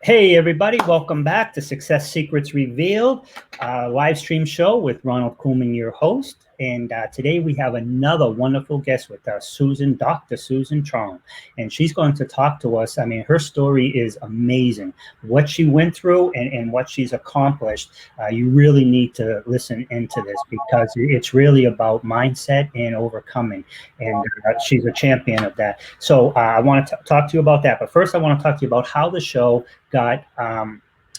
Hey everybody, welcome back to Success Secrets Revealed, live stream show with Ronald Couming, your host. And today we have another wonderful guest with us, Dr. Susan Truong. And she's going to talk to us. I mean, her story is amazing. What she went through and what she's accomplished. You really need to listen into this because it's really about mindset and overcoming. And she's a champion of that. So I want to talk to you about that. But first, I want to talk to you about how the show got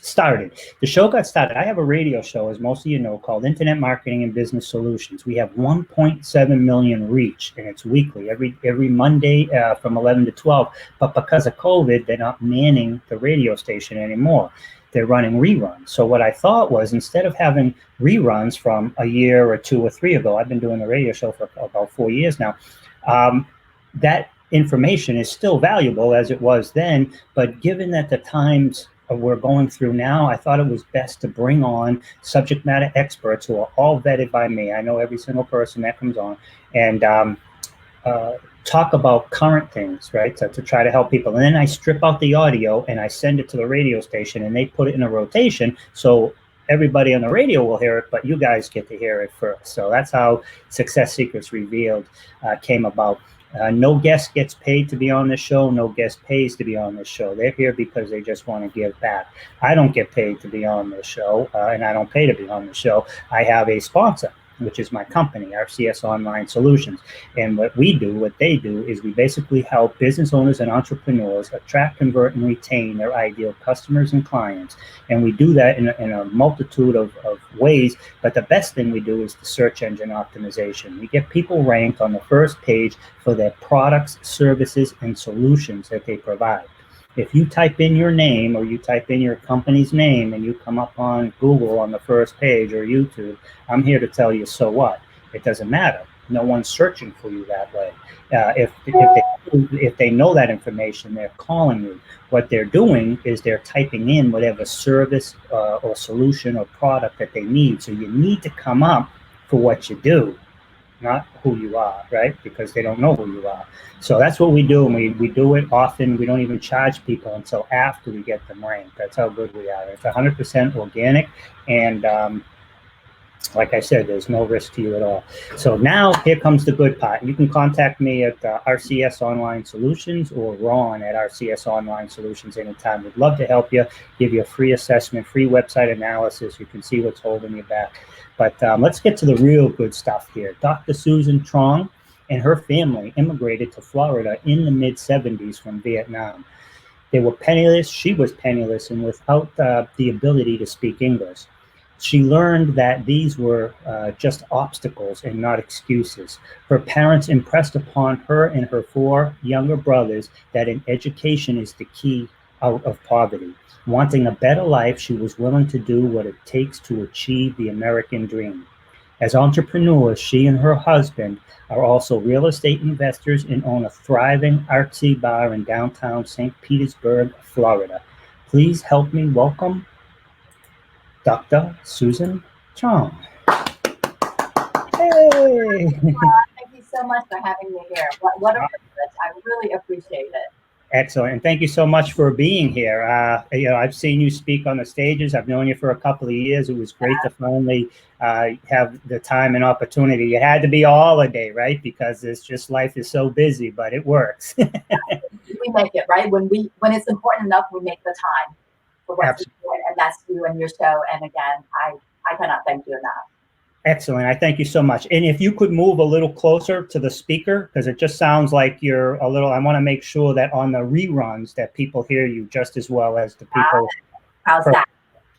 started. The show got started. I have a radio show, as most of you know, called Internet Marketing and Business Solutions. We have 1.7 million reach, and it's weekly, every Monday from 11 to 12. But because of COVID, they're not manning the radio station anymore. They're running reruns. So what I thought was, instead of having reruns from a year or two or three ago, I've been doing the radio show for about 4 years now, that information is still valuable as it was then, but given that the times we're going through now, I thought it was best to bring on subject matter experts who are all vetted by me. I know every single person that comes on, and talk about current things, right? So to try to help people. And then I strip out the audio and I send it to the radio station and they put it in a rotation. So everybody on the radio will hear it, but you guys get to hear it first. So that's how Success Secrets Revealed came about. No guest gets paid to be on this show. No guest pays to be on this show. They're here because they just want to give back. I don't get paid to be on this show, and I don't pay to be on the show. I have a sponsor, which is my company, RCS Online Solutions. And what they do is we basically help business owners and entrepreneurs attract, convert, and retain their ideal customers and clients. And we do that in a multitude of ways, but the best thing we do is the search engine optimization. We get people ranked on the first page for their products, services, and solutions that they provide. If you type in your name or you type in your company's name and you come up on Google on the first page or YouTube, I'm here to tell you, so what? It doesn't matter. No one's searching for you that way. If they know that information, they're calling you. What they're doing is they're typing in whatever service or solution or product that they need. So you need to come up for what you do, not who you are, right? Because they don't know who you are. So that's what we do, and we do it often. We don't even charge people until after we get them ranked. That's how good we are. It's 100% organic, and like I said, there's no risk to you at all. So now here comes the good part. You can contact me at RCS Online Solutions or Ron at RCS Online Solutions anytime. We'd love to help you, give you a free assessment, free website analysis. You can see what's holding you back. But let's get to the real good stuff here. Dr. Susan Truong and her family immigrated to Florida in the mid-70s from Vietnam. They were penniless. She was penniless and without the ability to speak English. She learned that these were just obstacles and not excuses. Her parents impressed upon her and her 4 younger brothers that an education is the key out of poverty. Wanting a better life, she was willing to do what it takes to achieve the American dream. As entrepreneurs, she and her husband are also real estate investors and own a thriving artsy bar in downtown St. Petersburg, Florida. Please help me welcome Dr. Susan Truong. Hey! Thank you so much for having me here. What a privilege. I really appreciate it. Excellent. And thank you so much for being here. I've seen you speak on the stages. I've known you for a couple of years. It was great to finally have the time and opportunity. It had to be a holiday, right? Because it's just life is so busy, but it works. We make it, right? When it's important enough, we make the time for what's important, and that's you and your show. And again, I cannot thank you enough. Excellent. I thank you so much. And if you could move a little closer to the speaker, because it just sounds like you're a little, I want to make sure that on the reruns that people hear you just as well as the people. How's that?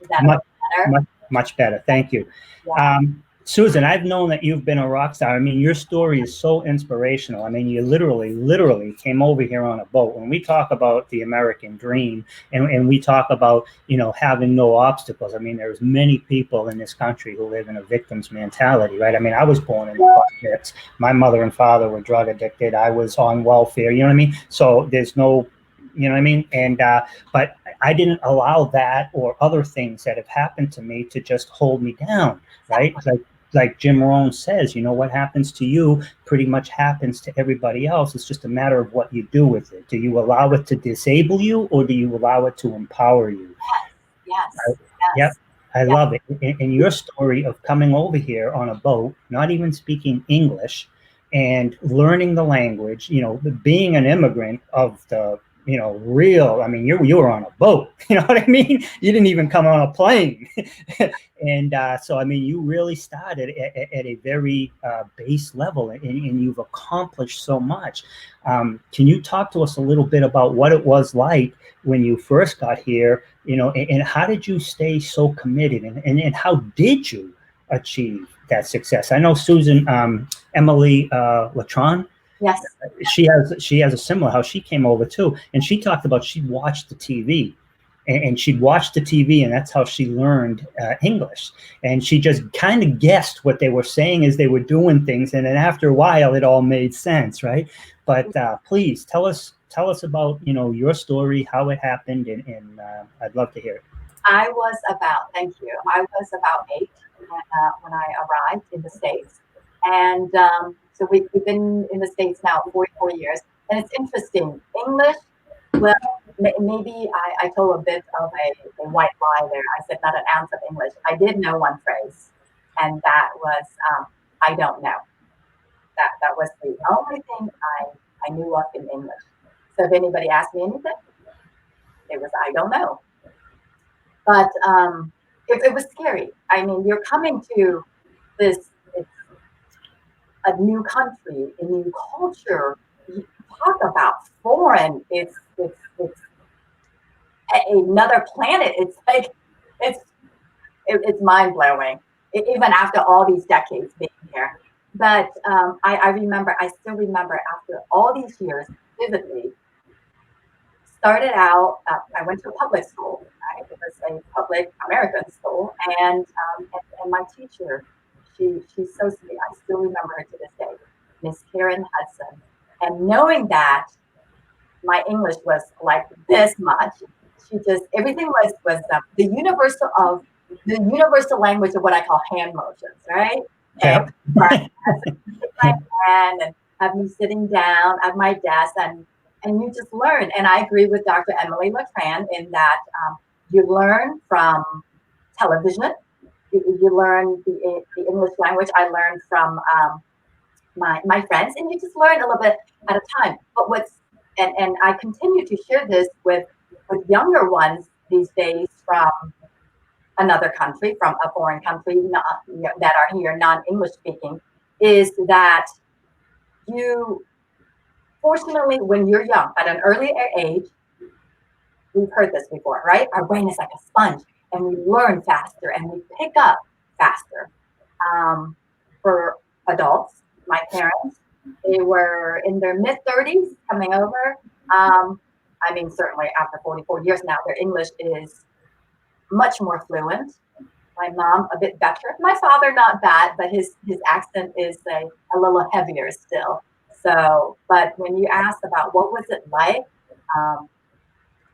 Is that better? Much better. Thank you. Yeah. Susan, I've known that you've been a rock star. I mean, your story is so inspirational. I mean, you literally came over here on a boat. When we talk about the American dream and we talk about, having no obstacles, I mean, there's many people in this country who live in a victim's mentality, right? I mean, I was born in the projects. My mother and father were drug addicted. I was on welfare, you know what I mean? So there's no, you know what I mean? And, but I didn't allow that or other things that have happened to me to just hold me down, right? Like, like Jim Rohn says, what happens to you pretty much happens to everybody else. It's just a matter of what you do with it. Do you allow it to disable you, or do you allow it to empower you? Yes. Yep. I love it. In your story of coming over here on a boat, not even speaking English, and learning the language, being an immigrant of the, real, I mean, you were on a boat, you know what I mean? You didn't even come on a plane. And so, I mean, you really started at a very base level, and you've accomplished so much. Can you talk to us a little bit about what it was like when you first got here, and how did you stay so committed, and how did you achieve that success? I know Susan, Emily Latron, Yes. she has a similar, how she came over too, and she talked about she watched the TV, and she'd watch the TV, and that's how she learned English. And she just kind of guessed what they were saying as they were doing things, and then after a while, it all made sense, right? But please tell us about your story, how it happened, and I'd love to hear it. Thank you. I was about 8 when I arrived in the States, and so we've been in the States now 44 years, and it's interesting. English, well, maybe I told a bit of a white lie there. I said not an ounce of English. I did know one phrase, and that was I don't know. That was the only thing I knew of in English. So if anybody asked me anything, it was I don't know. But it was scary. I mean, you're coming to it's a new country, a new culture. You talk about foreign. It's another planet. It's like it's mind blowing. Even after all these decades being here. But I still remember after all these years vividly. Started out, I went to a public school, right? It was a public American school, and my teacher, she's so sweet. I still remember her to this day, Miss Karen Hudson. And knowing that my English was like this much, everything was the universal language of what I call hand motions, right? Yep. And my hand and have me sitting down at my desk and you just learn. And I agree with Dr. Emily Latran in that you learn from television. You learn the English language. I learned from my friends, and you just learn a little bit at a time. But and I continue to share this with younger ones these days from another country, from a foreign country that are here non-English speaking, is that fortunately, when you're young, at an early age, we've heard this before, right? Our brain is like a sponge, and we learn faster, and we pick up faster. For adults, my parents, they were in their mid-30s coming over. I mean, certainly after 44 years now, their English is much more fluent. My mom, a bit better. My father, not bad, but his accent is a little heavier still. So, but when you ask about what was it like,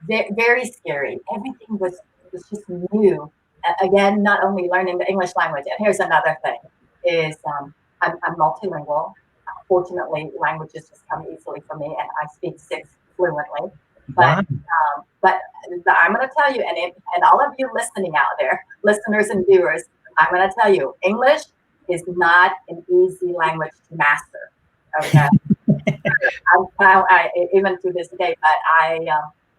very scary. Everything was just new. Again, not only learning the English language. And here's another thing: is I'm multilingual. Fortunately, languages just come easily for me, and I speak 6 fluently. But but I'm going to tell you, and all of you listening out there, listeners and viewers, I'm going to tell you, English is not an easy language to master. Okay, even to this day.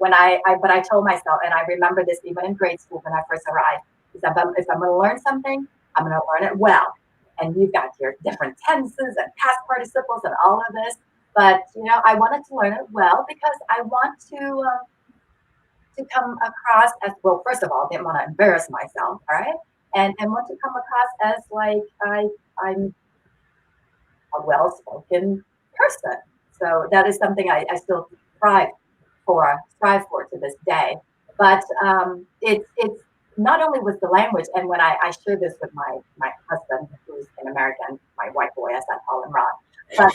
But I told myself, and I remember this even in grade school when I first arrived, is if I'm going to learn something, I'm going to learn it well. And you've got your different tenses and past participles and all of this. But I wanted to learn it well because I want to come across as well. First of all, I didn't want to embarrass myself, all right, and want to come across as like I'm a well-spoken person. So that is something I still strive for to this day. But it's not only with the language, and when I share this with my husband, who's an American, my white boy, as I call him, Ron. But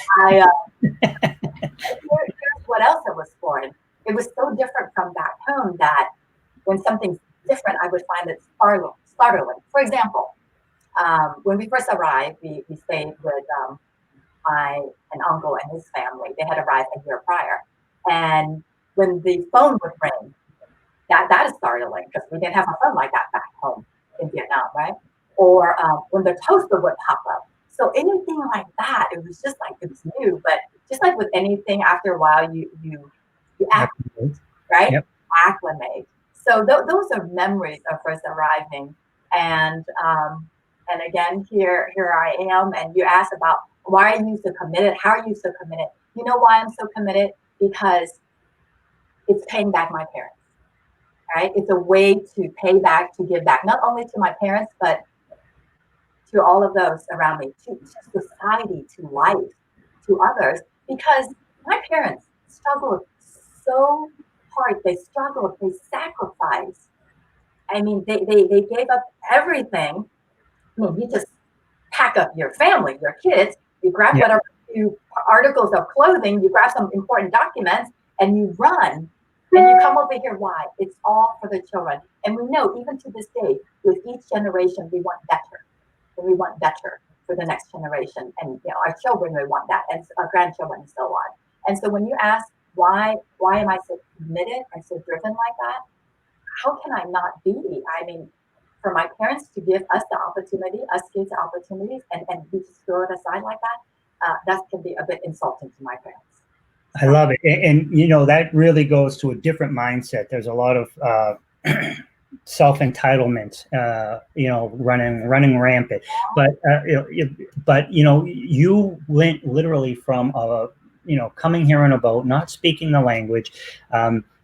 here's what else it was foreign. It was so different from back home that when something's different, I would find it startling. For example, when we first arrived, we stayed with an uncle and his family. They had arrived a year prior. And when the phone would ring, that is startling because we didn't have a phone like that back home in Vietnam, right? Or when the toaster would pop up. So anything like that, it was just like it was new. But just like with anything, after a while, you acclimate, right? Yep. Acclimate. So those are memories of first arriving, and again, here I am. And you asked about why are you so committed? How are you so committed? You know why I'm so committed? Because it's paying back my parents. Right? It's a way to pay back, to give back, not only to my parents, but to all of those around me, to society, to life, to others, because my parents struggled so hard. They struggled, they sacrificed. I mean, they gave up everything. I mean, you just pack up your family, your kids, you grab whatever few articles of clothing, you grab some important documents, and you run. And you come over here, why? It's all for the children. And we know, even to this day, with each generation, we want better. And we want better for the next generation. And our children, we want that, and our grandchildren, and so on. And so when you ask, why am I so committed and so driven like that? How can I not be? I mean, for my parents to give us the opportunity, us kids the opportunities, and we just throw it aside like that can be a bit insulting to my parents. I love it. And that really goes to a different mindset. There's a lot of self-entitlement, running rampant. But you went literally from coming here on a boat, not speaking the language.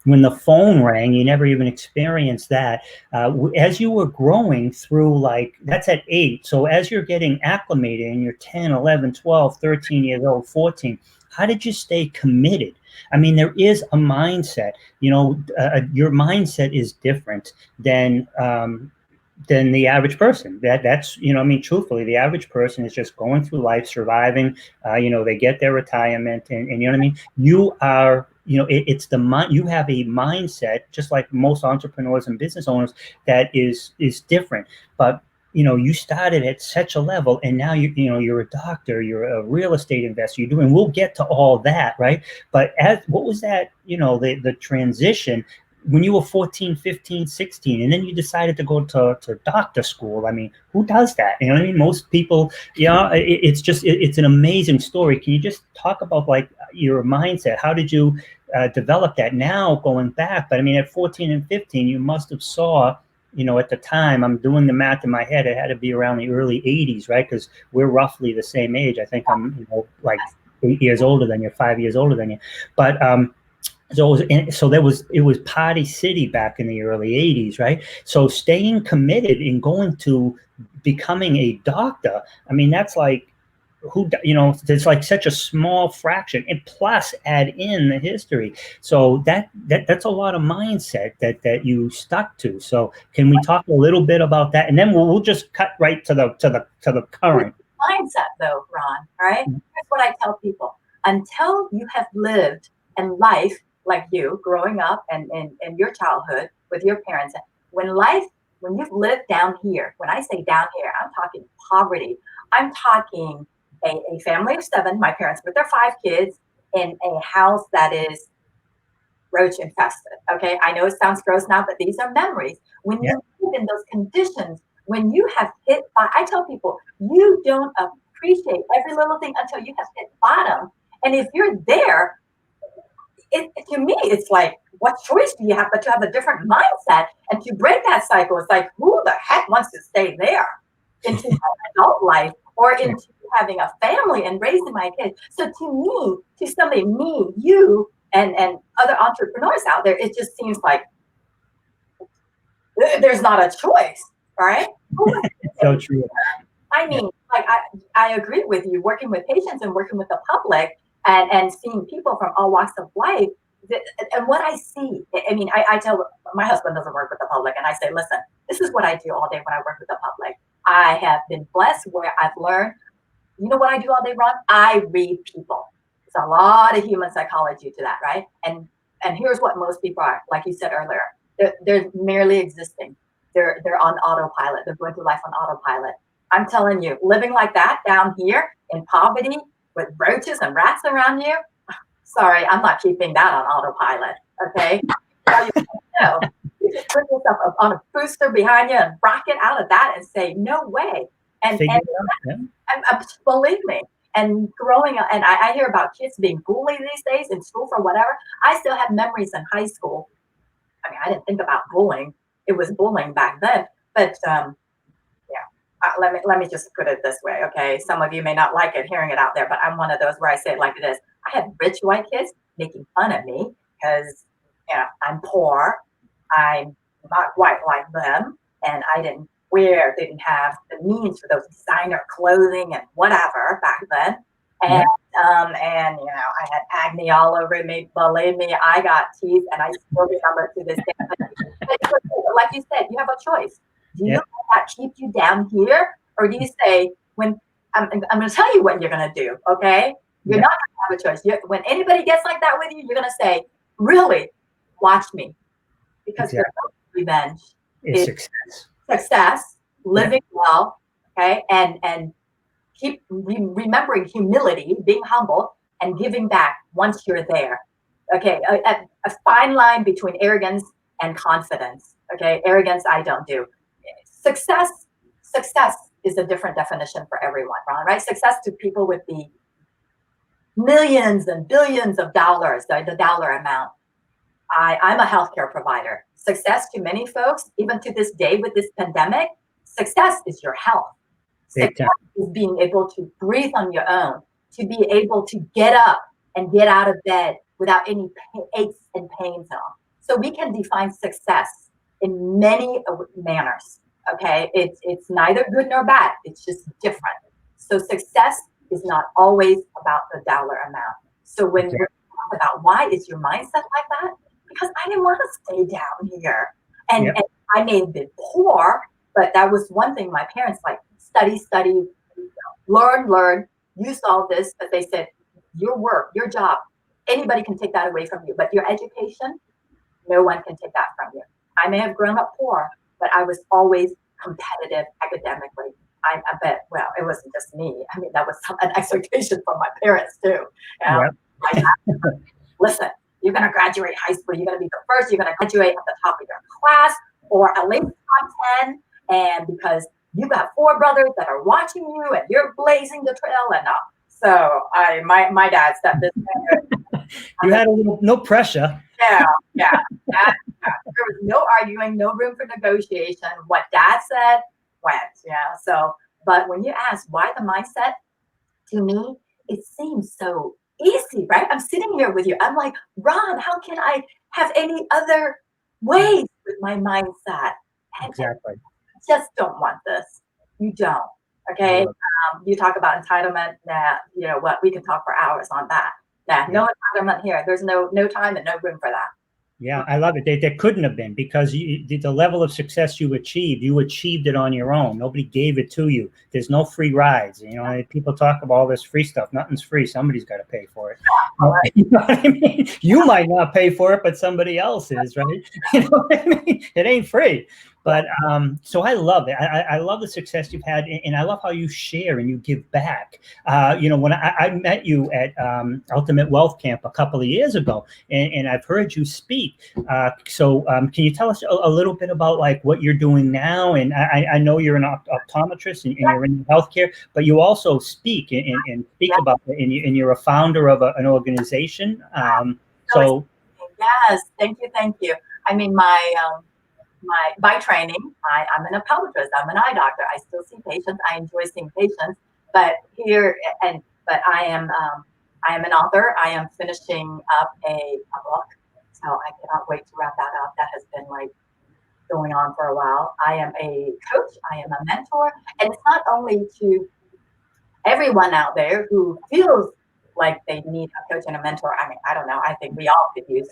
When the phone rang, you never even experienced that. As you were growing through, that's at 8. So as you're getting acclimated and you're 10, 11, 12, 13 years old, 14, how did you stay committed? I mean, there is a mindset, your mindset is different than the average person. That's truthfully, the average person is just going through life, surviving. They get their retirement, and you know what I mean. You are, it's the mind. You have a mindset, just like most entrepreneurs and business owners, that is different. But you started at such a level, and now you're a doctor, you're a real estate investor, and we'll get to all that, right? But what was that, the transition when you were 14, 15, 16, and then you decided to go to doctor school? I mean, who does that? You know what I mean? Most people, it's an amazing story. Can you just talk about your mindset? How did you develop that now going back? But I mean, at 14 and 15, you must have saw, at the time, I'm doing the math in my head, it had to be around the early 80s, right? Because we're roughly the same age. I think I'm, 8 years older than you, 5 years older than you. But it was Party City back in the early 80s, right? So staying committed and going to becoming a doctor, I mean, that's there's such a small fraction, and plus add in the history. So that's a lot of mindset that you stuck to. So can we talk a little bit about that, and then we'll just cut right to the current mindset, though, Ron. All right, here's what I tell people: until you have lived in life like you, growing up and in your childhood with your parents, when you've lived down here, when I say down here, I'm talking poverty. I'm talking a family of 7, my parents with their 5 kids, in a house that is roach infested. Okay, I know it sounds gross now, but these are memories. When you live in those conditions, when you have hit, I tell people, you don't appreciate every little thing until you have hit bottom. And if you're there, to me, it's like, what choice do you have but to have a different mindset and to break that cycle? It's like, who the heck wants to stay there into adult life or into having a family and raising my kids? So to me, to somebody, me, you, and other entrepreneurs out there, it just seems like there's not a choice, right? So true. I mean, I agree with you, working with patients and working with the public and seeing people from all walks of life. And what I see, I mean, I tell my husband doesn't work with the public, and I say, listen, this is what I do all day when I work with the public. I have been blessed where I've learned, you know what I do all day, Ron? I read people. There's a lot of human psychology to that, right? And here's what most people are, like you said earlier, they're merely existing. They're on autopilot. They're going through life on autopilot. I'm telling you, living like that down here in poverty with roaches and rats around you, sorry, I'm not keeping that on autopilot, okay? No, you just put yourself up on a booster behind you and rocket out of that and say, no way. And believe me, and growing up, and I hear about kids being bullied these days in school for whatever. I still have memories in high school. I mean, I didn't think about bullying. It was bullying back then. But let me just put it this way, okay? Some of you may not like it hearing it out there, but I'm one of those where I say it like it is. I had rich white kids making fun of me because I'm poor. I'm not white like them, and I didn't have the means for those designer clothing and whatever back then. And I had acne all over me. Believe me, I got teeth, and I still remember to this day. But like you said, you have a choice. Do you let that keep you down here, or do you say, when I'm going to tell you what you're going to do? Okay, you're not going to have a choice. When anybody gets like that with you, you're going to say, really, watch me, because the revenge is success, living well, okay, and keep remembering humility, being humble, and giving back once you're there. Okay, a fine line between arrogance and confidence. Okay, arrogance I don't do. Success is a different definition for everyone, Ron, right? Success to people with the millions and billions of dollars, the dollar amount. I'm a healthcare provider. Success to many folks, even to this day with this pandemic, success is your health. Success is being able to breathe on your own, to be able to get up and get out of bed without any aches and pains at all. So we can define success in many manners. Okay, it's neither good nor bad. It's just different. So success is not always about the dollar amount. So when we're talking about why is your mindset like that? Because I didn't want to stay down here, and I may have been poor, but that was one thing my parents like study, learn. Use all this, but they said your work, your job, anybody can take that away from you, but your education, no one can take that from you. I may have grown up poor, but I was always competitive academically. I bet, well, it wasn't just me. I mean, that was an expectation from my parents too. Listen, you're going to graduate high school. You're going to be the first. You're going to graduate at the top of your class, or at least top 10. And because you got 4 brothers that are watching you, and you're blazing the trail, and so my dad stepped in there. You had a little no pressure. Yeah. There was no arguing, no room for negotiation. What dad said went. So, but when you ask why the mindset, to me, it seems so easy, right? I'm sitting here with you. I'm like, Ron, how can I have any other ways with my mindset? Exactly. Just don't want this. You don't. Okay. You talk about entitlement. What, we can talk for hours on that. No entitlement here. There's no time and no room for that. Yeah, I love it. There couldn't have been, because the level of success you achieved it on your own. Nobody gave it to you. There's no free rides. People talk about all this free stuff. Nothing's free. Somebody's got to pay for it. Right. You know what I mean? You might not pay for it, but somebody else is, right? You know what I mean? It ain't free. But so I love it. I love the success you've had, and I love how you share and you give back. When I met you at Ultimate Wealth Camp a couple of years ago, and I've heard you speak. So can you tell us a little bit about like what you're doing now? And I know you're an optometrist and you're in healthcare, but you also speak and speak about it, and you're a founder of an organization. So yes, thank you. I mean, by training, I'm an optometrist. I'm an eye doctor. I still see patients. I enjoy seeing patients, but I am an author. I am finishing up a book, so I cannot wait to wrap that up. That has been like going on for a while. I am a coach. I am a mentor, and it's not only to everyone out there who feels like they need a coach and a mentor. I mean, I don't know. I think we all could use.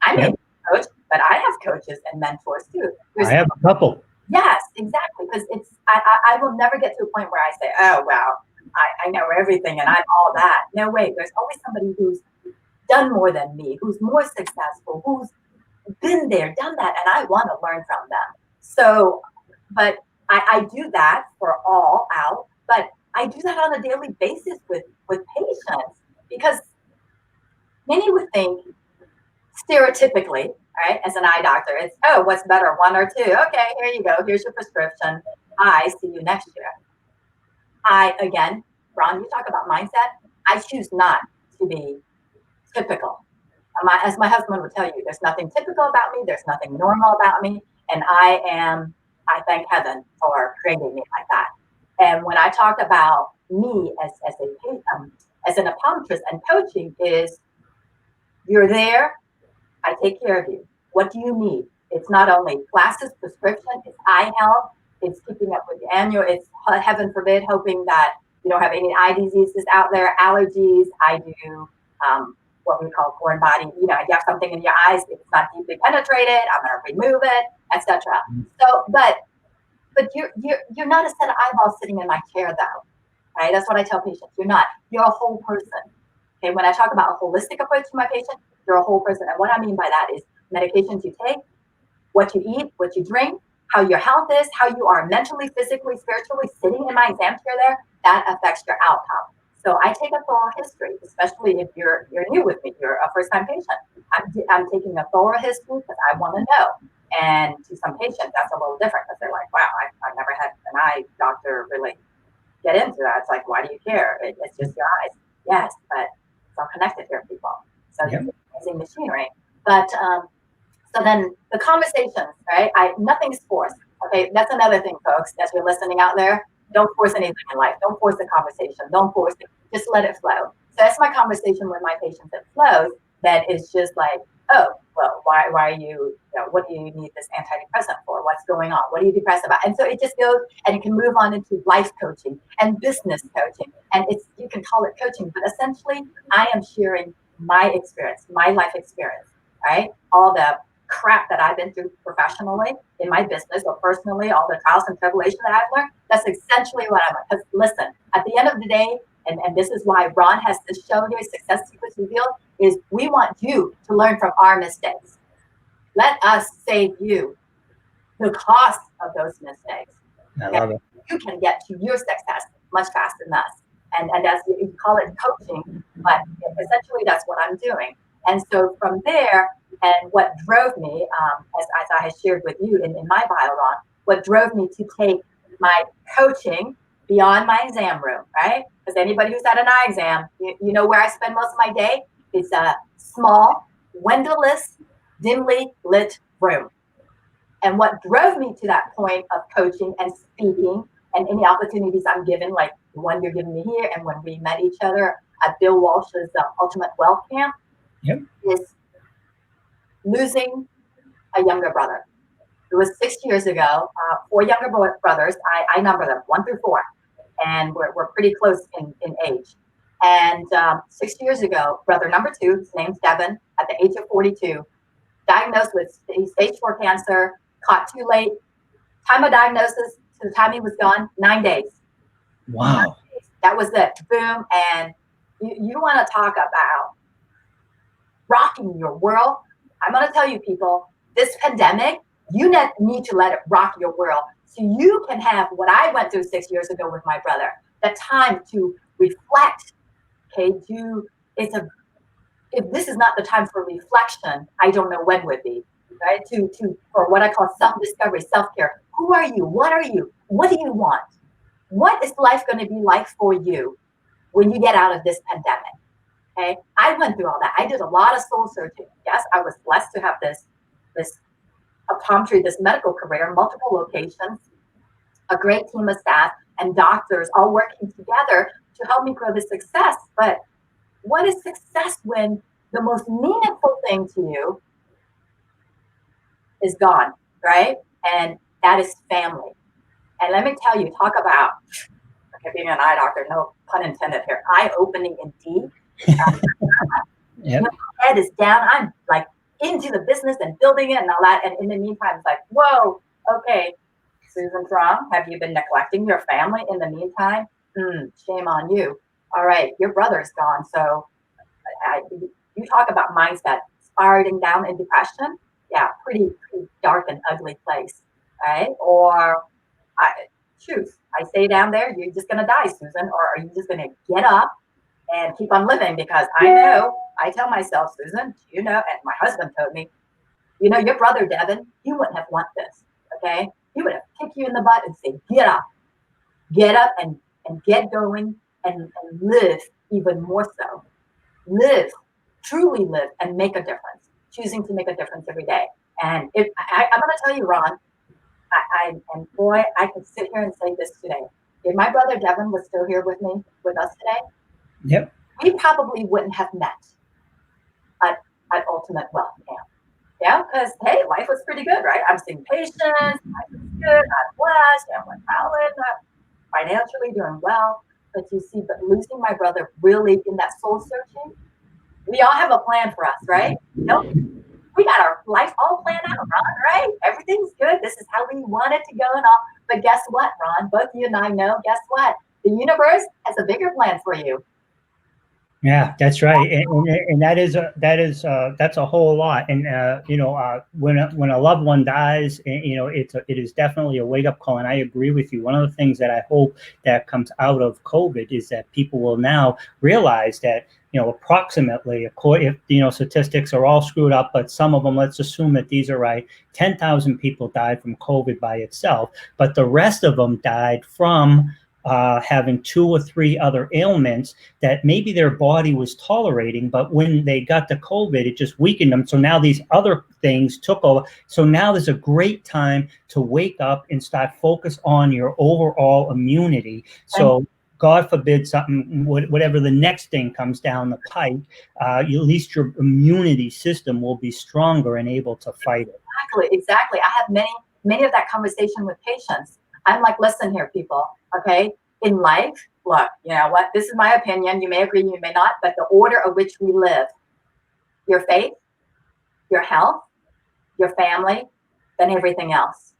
I'm a coach, but I have coaches and mentors too. I have a couple. Yes, exactly. Because I will never get to a point where I say, oh, well, I know everything and I'm all that. No, wait, there's always somebody who's done more than me, who's more successful, who's been there, done that, and I want to learn from them. So, but I do that for all out, but I do that on a daily basis with patients, because many would think stereotypically, right, as an eye doctor, it's, oh, what's better, one or two? Okay, here you go. Here's your prescription. I see you next year. Again, Ron, you talk about mindset. I choose not to be typical. As my husband would tell you, there's nothing typical about me. There's nothing normal about me. And I thank heaven for creating me like that. And when I talk about me as an optometrist and coaching, is you're there, I take care of you. What do you need? It's not only glasses, prescription, it's eye health, it's keeping up with the annual, it's heaven forbid, hoping that you don't have any eye diseases out there, allergies. I do what we call foreign body. You have something in your eyes, it's not deeply penetrated, I'm going to remove it, etc. So, but you're not a set of eyeballs sitting in my chair, though, right? That's what I tell patients. You're not. You're a whole person. Okay, when I talk about a holistic approach to my patient, you're a whole person. And what I mean by that is medications you take, what you eat, what you drink, how your health is, how you are mentally, physically, spiritually sitting in my exam chair there, that affects your outcome. So I take a thorough history, especially if you're new with me, you're a first-time patient. I'm taking a thorough history because I want to know. And to some patients, that's a little different because they're like, wow, I've never had an eye doctor really get into that. It's like, why do you care? It's just your eyes. Yes, but it's all connected here, people. So it's amazing machinery. But so then the conversations, right? Nothing's forced. Okay, that's another thing, folks, as you're listening out there. Don't force anything in life. Don't force the conversation. Don't force it. Just let it flow. So that's my conversation with my patients that flows. That is just like, oh, well, why are you know, what do you need this antidepressant for? What's going on? What are you depressed about? And so it just goes, and it can move on into life coaching and business coaching. And you can call it coaching, but essentially I am sharing my experience, my life experience, right? All the crap that I've been through professionally in my business or personally, all the trials and tribulations that I've learned, that's essentially what I'm like. Because listen, at the end of the day, and this is why Ron has this show here, Success Secrets Revealed, is we want you to learn from our mistakes. Let us save you the cost of those mistakes. I love it. You can get to your success much faster than us. And as you call it coaching, but essentially that's what I'm doing. And so from there, and what drove me, as I had shared with you in my bio, Ron, what drove me to take my coaching beyond my exam room, right? Because anybody who's had an eye exam, you know where I spend most of my day? It's a small, windowless, dimly lit room. And what drove me to that point of coaching and speaking and any opportunities I'm given, like the one you're giving me here, and when we met each other at Bill Walsh's Ultimate Wealth Camp, is losing a younger brother. It was 6 years ago. 4 younger brothers. I number them 1 through 4, and we're pretty close in age. And 6 years ago, brother number 2, his name's Devin, at the age of 42, diagnosed with stage 4 cancer, caught too late. Time of diagnosis to the time he was gone, 9 days. Wow. 9 days. That was it. Boom. And you want to talk about rocking your world? I'm going to tell you, people, this pandemic, you need to let it rock your world so you can have what I went through 6 years ago with my brother, the time to reflect. Okay, if this is not the time for reflection, I don't know when would be, right? For what I call self-discovery, self-care. Who are you? What are you? What do you want? What is life going to be like for you when you get out of this pandemic? Okay, I went through all that. I did a lot of soul searching. Yes, I was blessed to have this optometry, this medical career, multiple locations, a great team of staff and doctors all working together to help me grow the success. But what is success when the most meaningful thing to you is gone, right? And that is family. And let me tell you, talk about, okay, being an eye doctor, no pun intended here, eye-opening indeed. Yep. My head is down. I'm like into the business and building it and all that. And in the meantime, it's like, whoa, okay, Susan Truong, have you been neglecting your family in the meantime? Shame on you. All right, your brother's gone. So you talk about mindset, spiraling down in depression. Yeah, pretty dark and ugly place, right? Or choose. I stay down there, you're just going to die, Susan, or are you just going to get up and keep on living? Because I know, I tell myself, Susan, you know, and my husband told me, you know, your brother, Devin, he wouldn't have want this, okay? He would have kicked you in the butt and say, get up and get going and live even more so. Live, truly live, and make a difference, choosing to make a difference every day. And I'm going to tell you, Ron, and boy, I could sit here and say this today. If my brother Devin was still here with us today, yep, we probably wouldn't have met at Ultimate Wealth Camp. Yeah, because hey, life was pretty good, right? I'm seeing patients, life was good, I'm blessed, I'm with Alan, I'm financially doing well. But you see, losing my brother really in that soul searching, we all have a plan for us, right? Nope. We got our life all planned out, Ron, right? Everything's good. This is how we want it to go and all. But guess what, Ron? Both you and I know, guess what? The universe has a bigger plan for you. Yeah, that's right, and that's a whole lot. And when a loved one dies, it is definitely a wake up call. And I agree with you. One of the things that I hope that comes out of COVID is that people will now realize that approximately, if statistics are all screwed up, but some of them, let's assume that these are right, 10,000 people died from COVID by itself, but the rest of them died from having 2 or 3 other ailments that maybe their body was tolerating, but when they got the COVID, it just weakened them. So now these other things took over. So now there's a great time to wake up and start focus on your overall immunity. So God forbid something, whatever the next thing comes down the pipe, at least your immunity system will be stronger and able to fight it. Exactly. I have many of that conversation with patients. I'm like, listen here, people, okay? In life, look, you know what? This is my opinion. You may agree, you may not, but the order of which we live, your faith, your health, your family, then everything else.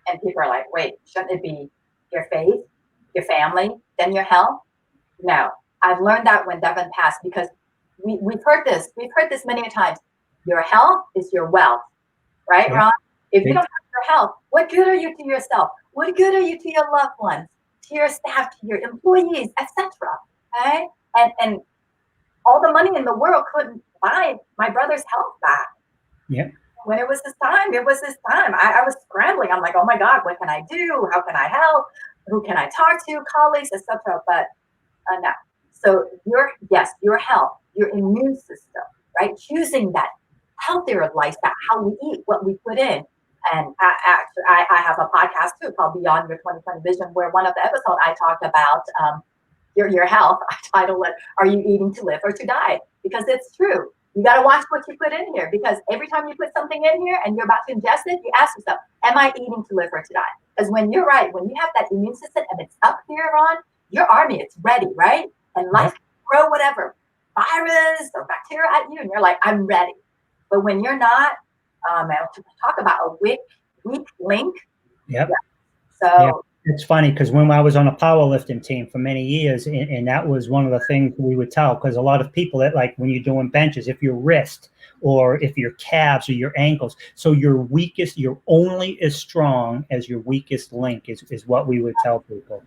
And people are like, wait, shouldn't it be your faith, your family, then your health? No, I've learned that when Devin passed, because we've heard this many times. Your health is your wealth, right, Ron? If you don't have your health, what good are you to yourself? What good are you to your loved ones, to your staff, to your employees, etc.? Okay, and all the money in the world couldn't buy my brother's health back. Yeah. When it was his time, I was scrambling. I'm like, oh my God, what can I do? How can I help? Who can I talk to? Colleagues, etc. But no. So your health, your immune system, right? Choosing that healthier lifestyle, how we eat, what we put in. And I have a podcast too called Beyond Your 2020 Vision, where one of the episodes I talked about your health. I titled it, Are You Eating to Live or to Die? Because it's true. You got to watch what you put in here, because every time you put something in here and you're about to ingest it, you ask yourself, am I eating to live or to die? Because when you're right, when you have that immune system and it's up here, Ron, your army, it's ready, right? And life can throw whatever virus or bacteria at you, and you're like, I'm ready. But when you're not, to talk about a weak link. Yep. Yeah. So it's funny because when I was on a powerlifting team for many years, and that was one of the things we would tell, because a lot of people that, like when you're doing benches, if your wrist or if your calves or your ankles, so you're only as strong as your weakest link is what we would tell people.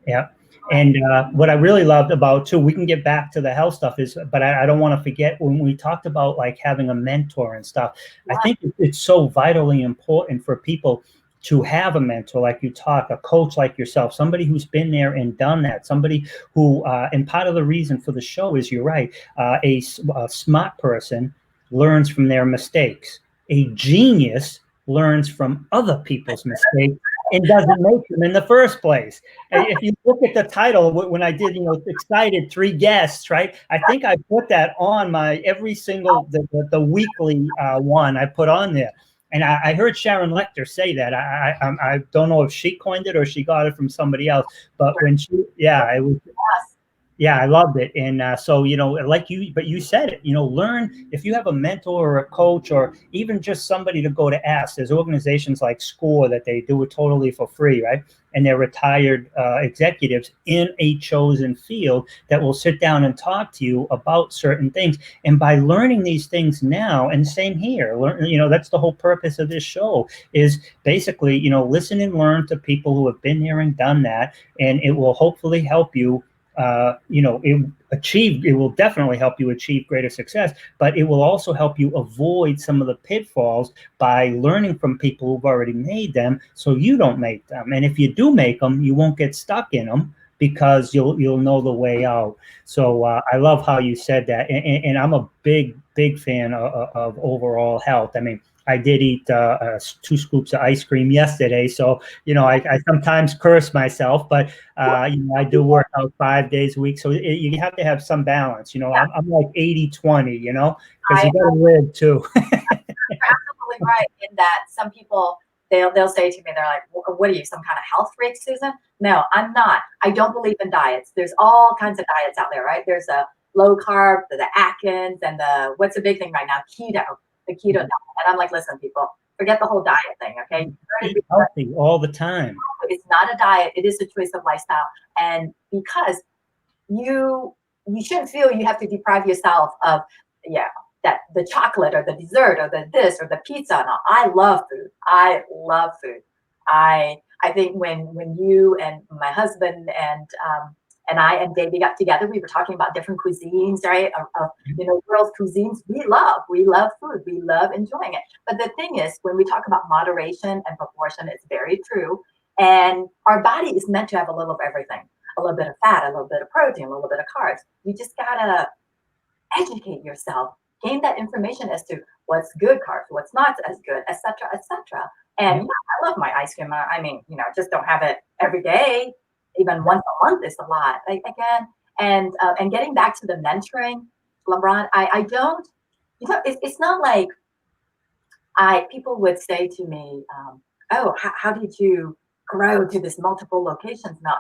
Yeah. And what I really loved about too, we can get back to the health stuff but I don't want to forget when we talked about like having a mentor and stuff. I think it's so vitally important for people to have a mentor, like you talk, a coach like yourself, somebody who's been there and done that, somebody who, and part of the reason for the show is, you're right, a smart person learns from their mistakes. A genius learns from other people's mistakes and doesn't make them in the first place. If you look at the title, when I did, excited 3 guests, right? I think I put that on my every single, the weekly one I put on there. And I heard Sharon Lecter say that. I don't know if she coined it or she got it from somebody else, but when she, it was. Yeah, I loved it. And so, like but you said it, learn if you have a mentor or a coach or even just somebody to go to ask. There's organizations like SCORE that they do it totally for free, right? And they're retired executives in a chosen field that will sit down and talk to you about certain things. And by learning these things now, and same here, that's the whole purpose of this show is basically, listen and learn to people who have been here and done that. And it will hopefully help you it will definitely help you achieve greater success, but it will also help you avoid some of the pitfalls by learning from people who've already made them so you don't make them. And if you do make them, you won't get stuck in them because you'll know the way out. So I love how you said that. And I'm a big fan of overall health. I mean, I did eat 2 scoops of ice cream yesterday. So, I sometimes curse myself, but, I do work out 5 days a week. So you have to have some balance. I'm like 80-20, because you got to live too. You're absolutely right in that some people, they'll say to me, they're like, what are you, some kind of health freak, Susan? No, I'm not. I don't believe in diets. There's all kinds of diets out there, right? There's a low carb, the Atkins, and what's the big thing right now? The keto diet. And I'm like, listen, people, forget the whole diet thing, okay? Eat healthy all the time. It's not a diet. It is a choice of lifestyle. And because you shouldn't feel you have to deprive yourself of, that the chocolate or the dessert or the this or the pizza. No, I love food. I love food. I think when you and my husband and I and Davey got together, we were talking about different cuisines, right? World cuisines. We love food. We love enjoying it. But the thing is, when we talk about moderation and proportion, it's very true. And our body is meant to have a little of everything, a little bit of fat, a little bit of protein, a little bit of carbs. You just gotta educate yourself, gain that information as to what's good carbs, what's not as good, etc., etc. And I love my ice cream. I mean, just don't have it every day. Even once a month is a lot. And getting back to the mentoring, LeBron, I don't. It's not like people would say to me, "Oh, how did you grow to this multiple locations?" Now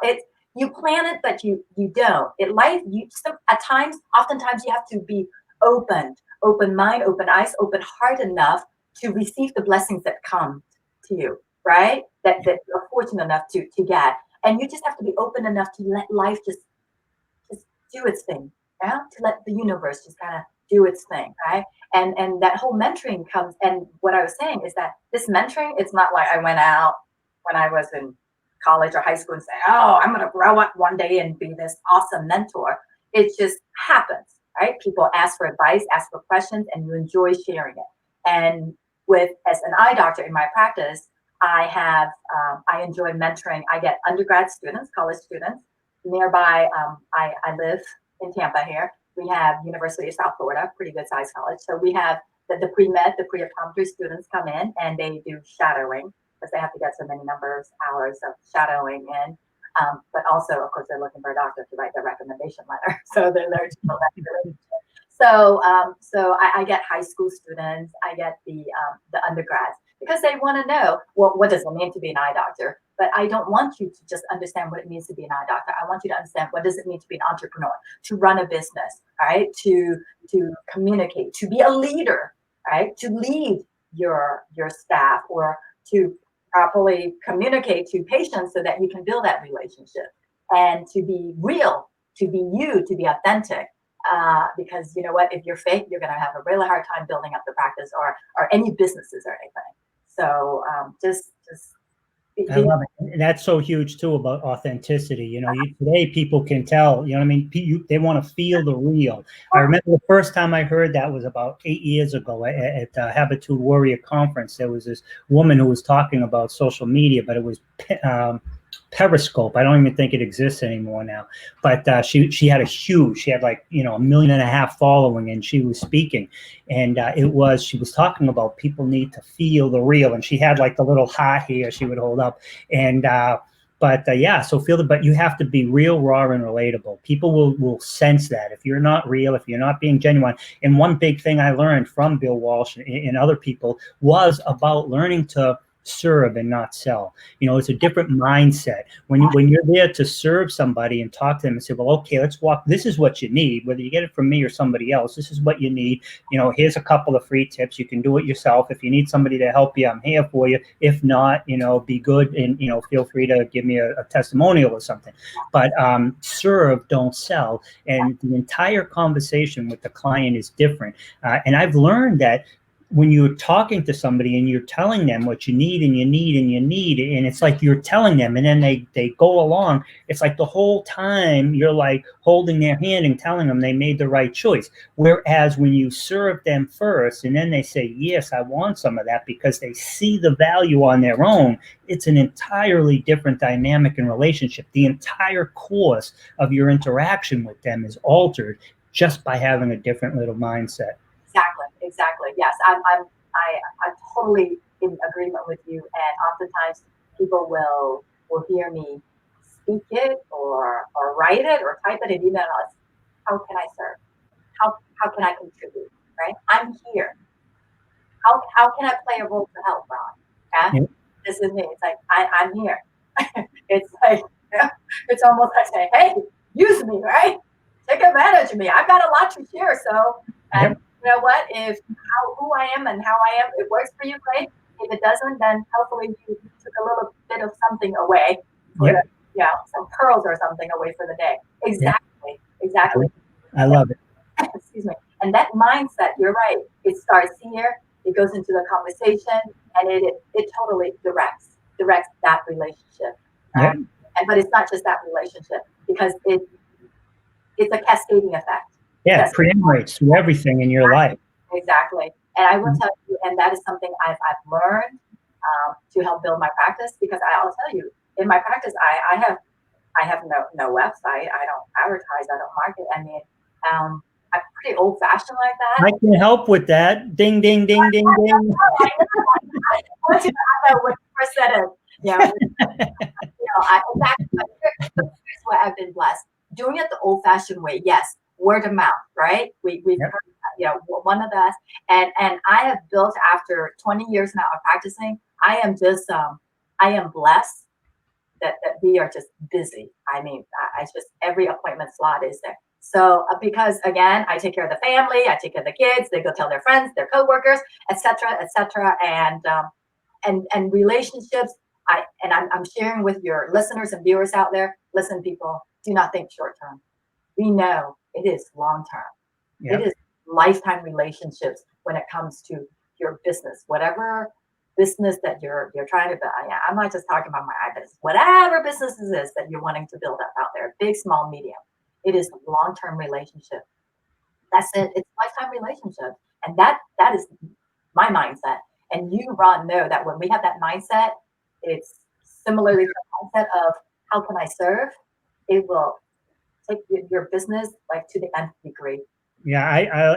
you plan it, but you don't. Oftentimes you have to be open mind, open eyes, open heart enough to receive the blessings that come to you, right? That you're fortunate enough to get. And you just have to be open enough to let life just do its thing, yeah? To let the universe just kind of do its thing, right? And that whole mentoring comes, and what I was saying is that this mentoring, it's not like I went out when I was in college or high school and say, oh, I'm going to grow up one day and be this awesome mentor. It just happens, right? People ask for advice, ask for questions, and you enjoy sharing it. And as an eye doctor in my practice, I enjoy mentoring. I get undergrad students, college students. Nearby, I live in Tampa here. We have University of South Florida, pretty good sized college. So we have the pre-med, the pre-optometry students come in and they do shadowing because they have to get so many hours of shadowing in. But also, of course, they're looking for a doctor to write their recommendation letter. So they're there to build that relationship. So I get high school students, I get the undergrads, because they want to know, well, what does it mean to be an eye doctor? But I don't want you to just understand what it means to be an eye doctor. I want you to understand what does it mean to be an entrepreneur, to run a business, right? To communicate, to be a leader, right? To lead your staff, or to properly communicate to patients so that you can build that relationship, and to be real, to be you, to be authentic. Because you know what, if you're fake, you're going to have a really hard time building up the practice or any businesses or anything. So I love it. And that's so huge too about authenticity. Today people can tell, what I mean? They want to feel the real. I remember the first time I heard that was about 8 years ago at Habitude Warrior Conference. There was this woman who was talking about social media, but it was Periscope. I don't even think it exists anymore now. But she had she had like 1.5 million following, and she was speaking, and she was talking about people need to feel the real, and she had like the little heart here she would hold up, and so feel it. But you have to be real, raw, and relatable. People will sense that if you're not real, if you're not being genuine. And one big thing I learned from Bill Walsh and other people was about learning to serve and not sell. You know, it's a different mindset. When you're there to serve somebody and talk to them and say, well, okay, let's walk. This is what you need, whether you get it from me or somebody else. This is what you need. You know, here's a couple of free tips. You can do it yourself. If you need somebody to help you, I'm here for you. If not, you know, be good and, you know, feel free to give me a testimonial or something. But serve, don't sell. And the entire conversation with the client is different. And I've learned that when you're talking to somebody and you're telling them what you need and you need and you need, and it's like you're telling them, and then they go along, it's like the whole time you're like holding their hand and telling them they made the right choice. Whereas when you serve them first and then they say, yes, I want some of that, because they see the value on their own, it's an entirely different dynamic and relationship. The entire course of your interaction with them is altered just by having a different little mindset. Exactly. Yes, I'm totally in agreement with you. And oftentimes people will hear me speak it or write it or type it and email us. How can I serve? How can I contribute? Right? I'm here. How can I play a role to help, Ron? Okay? Yeah. This is me. It's like I'm here. It's like it's almost like saying, hey, use me, right? Take advantage of me. I've got a lot to share. So and yep. You know what? If who I am and how I am, it works for you, great. If it doesn't, then hopefully you took a little bit of something away. Yep. Some pearls or something away for the day. Exactly. I love it. Excuse me. And that mindset, you're right. It starts here. It goes into the conversation, and it totally directs that relationship. Yep. But it's not just that relationship, because it's a cascading effect. Yeah, it preembrates through everything in your life. Exactly. And I will tell you, and that is something I've learned to help build my practice, because I'll tell you, in my practice, I have no website. I don't advertise. I don't market. I mean, I'm pretty old fashioned like that. I can help with that. Ding, ding, ding, ding, ding. I know what percentage. Yeah. Here's why I've been blessed. Doing it the old fashioned way, yes. Word of mouth, right? We've yep. heard, one of us, and I have built, after 20 years now of practicing, I am just, I am blessed that we are just busy. I mean, I just, every appointment slot is there. So because again, I take care of the family, I take care of the kids, they go tell their friends, their coworkers, etc., and relationships. I'm sharing with your listeners and viewers out there. Listen, people, do not think short term. We know it is long term. Yep. It is lifetime relationships when it comes to your business, whatever business that you're trying to build. I'm not just talking about my eye business. Whatever business it is that you're wanting to build up out there, big, small, medium, it is a long-term relationship. That's it. It's a lifetime relationship, and that is my mindset. And you, Ron, know that when we have that mindset, it's similarly the mindset of how can I serve. It will take your business like to the nth degree. Yeah,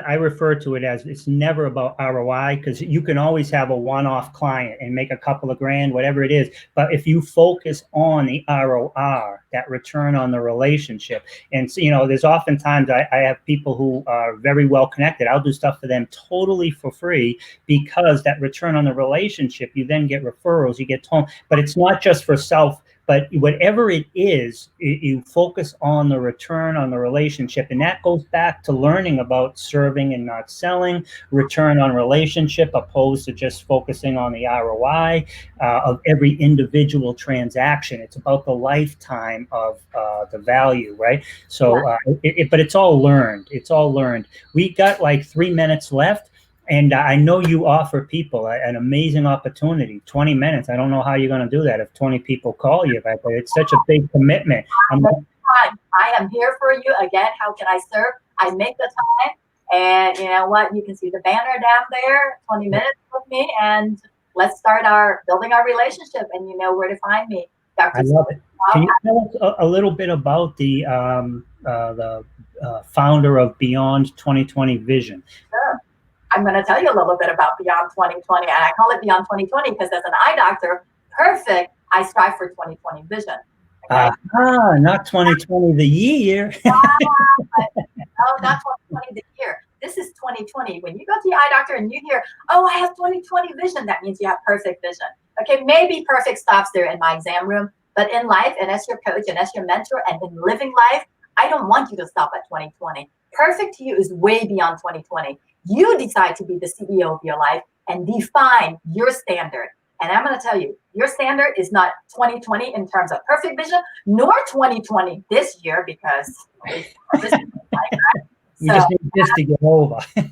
I refer to it as, it's never about ROI, because you can always have a one-off client and make a couple of grand, whatever it is. But if you focus on the ROR, that return on the relationship, and so, there's oftentimes I have people who are very well connected. I'll do stuff for them totally for free, because that return on the relationship, you then get referrals, you get told. But it's not just for self. But whatever it is, you focus on the return on the relationship. And that goes back to learning about serving and not selling, return on relationship, opposed to just focusing on the ROI of every individual transaction. It's about the lifetime of the value, right? So, but it's all learned. It's all learned. We got like 3 minutes left. And I know you offer people an amazing opportunity, 20 minutes. I don't know how you're going to do that if 20 people call you, but it's such a big commitment. I am here for you. Again, how can I serve? I make the time. And you know what? You can see the banner down there, 20 minutes with me. And let's start building our relationship. And you know where to find me. Dr. I love it. Can you tell us a little bit about the founder of Beyond 2020 Vision? Sure. I'm going to tell you a little bit about Beyond 2020, and I call it Beyond 2020 because as an eye doctor, perfect, I strive for 2020 vision. Okay? Not 2020 the year. No, not 2020 the year. This is 2020. When you go to the eye doctor and you hear, oh, I have 2020 vision, that means you have perfect vision. Okay, maybe perfect stops there in my exam room, but in life and as your coach and as your mentor and in living life, I don't want you to stop at 2020. Perfect to you is way beyond 2020. You decide to be the CEO of your life and define your standard. And I'm going to tell you, your standard is not 2020 in terms of perfect vision, nor 2020 this year, because this is like that. You just need this to get over. Yeah,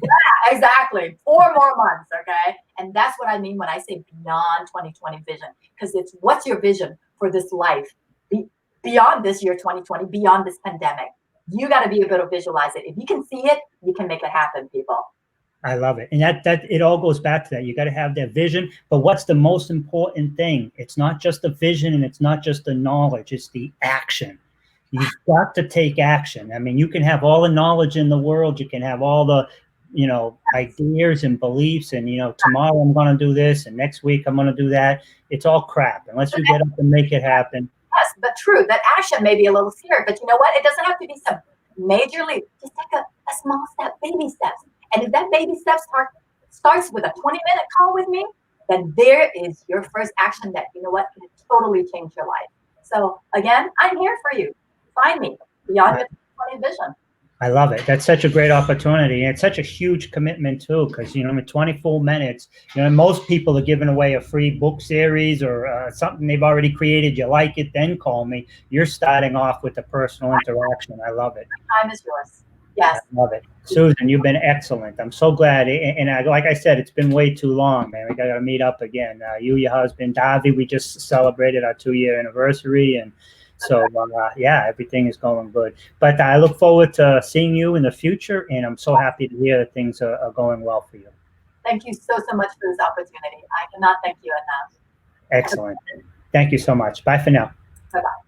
exactly. 4 more months, okay? And that's what I mean when I say beyond 2020 vision, because it's what's your vision for this life beyond this year 2020, beyond this pandemic. You got to be able to visualize it. If you can see it, you can make it happen, people. I love it. And that it all goes back to that. You got to have that vision. But what's the most important thing? It's not just the vision and it's not just the knowledge. It's the action. You've got to take action. I mean, you can have all the knowledge in the world. You can have all the, ideas and beliefs and, tomorrow I'm going to do this and next week I'm going to do that. It's all crap unless you get up and make it happen. Yes, but true. That action may be a little scary, but you know what? It doesn't have to be some major leap. Just take a small step, baby steps. And if that baby step starts with a 20-minute call with me, then there is your first action that, you know what, can totally change your life. So again, I'm here for you. Find me beyond your 20 vision. I love it. That's such a great opportunity. And it's such a huge commitment too, because, in 24 minutes, most people are giving away a free book series or something they've already created. You like it, then call me. You're starting off with the personal interaction. I love it. The time is yours. Yes. I love it. Susan, you've been excellent. I'm so glad. And like I said, it's been way too long, man. We got to meet up again. You, your husband, Davi, we just celebrated our 2-year anniversary. And so, everything is going good. But I look forward to seeing you in the future. And I'm so happy to hear that things are going well for you. Thank you so much for this opportunity. I cannot thank you enough. Excellent. Thank you so much. Bye for now. Bye-bye.